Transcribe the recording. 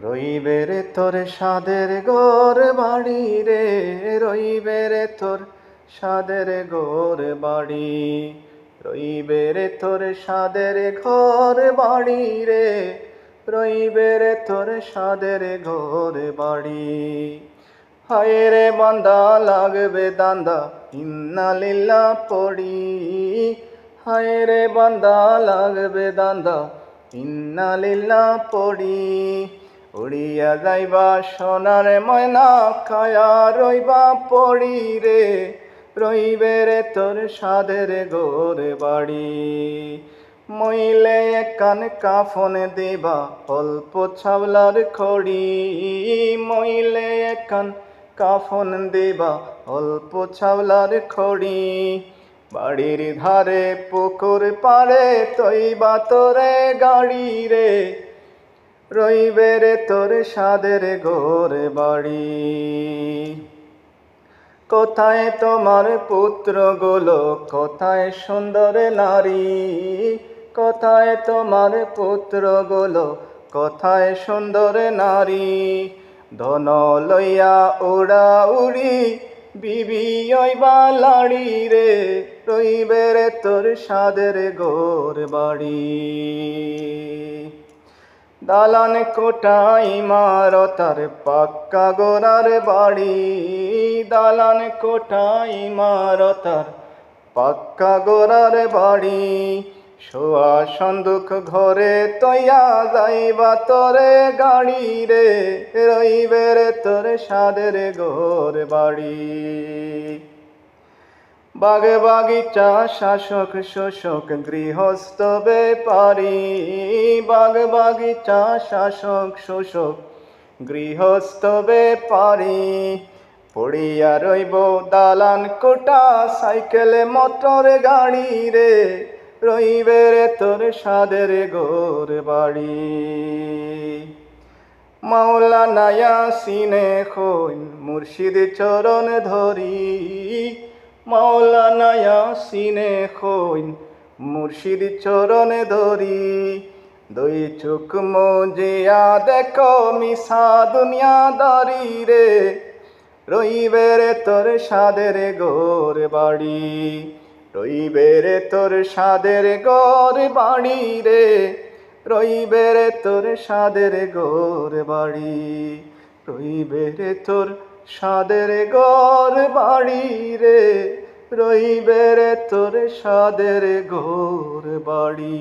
রইবে রে তোর সাদের ঘর বাড়ি রে, রইবে রে তোর সাদের ঘর বাড়ি, রইবে রে তোর সাদের ঘর বাড়ি রে, রইবে রে তোর সাদের ঘর বাড়ি। হায় রে বান্দা লাগবে দান্দা ইন্নালিল্লাহ পড়ি, হায় রে বান্দা লাগবে দান্দা ইন্নালিল্লাহ পড়ি। উড়িয়া যাইবা সোনার ময়না কায়া রইবা পড়ি রে, রইবে রে তোর সাদের ঘর বাড়ি। মইলে কান কাফন দিবা অল্প ছাবলার খড়ি, মইলে কান কাফন দিবা অল্প ছাবলার খড়ি। বাড়ির ধারে পুকুর পাড়ে তৈবা তোরে গাড়ি রে, রইবে রে তোর সাদের ঘর বাড়ি। কোথায় তোমার পুত্রগুলো, কোথায় সুন্দর নারী, কোথায় তোমার পুত্রগুলো, কোথায় সুন্দর নারী। ধন লইয়া উড়া উড়ি বিবি ওইবা লাড়ি রে, রইবে রে তোর সাদের ঘর বাড়ি। দালান কোঠা ইমারতার পাক্কা গোরার বাড়ি, দালান কোঠা ইমারতার পাক্কা গোরার বাড়ি। শোয়া সন্দুক ঘরে তৈয়া যাইবা তোরে গাড়ি রে, রইবে রে তোর সাদের ঘর বাড়ি। বাগ বাগিচা শাসক শোষক গৃহস্থ বেপারি, বাগ বাগিচা শাসক শোষক গৃহস্থ বেপারি। পড়িয়া রইব দালান কোটা সাইকেল মোটর গাড়ি রে, রইবে রে তোর সাদের ঘর বাড়ি। মাওলানা ইয়াসিনে খৈন মুর্শিদ চরণ ধরি, মাওলানা ইয়াসিনে খৈন মুর্শিদ চরণ ধরি। দুই চোখ মজিয়া দেখো মিশা দুনিয়াদারি রে, রইবে রে তোর সাদের ঘর বাড়ি, রইবে রে তোর সাদের ঘর বাড়ি রে, রইবে রে তোর সাদের ঘর বাড়ি, রইবে রে তোর সাদের ঘর বাড়ি রে, রইবে রে তোর সাদের ঘর বাড়ি।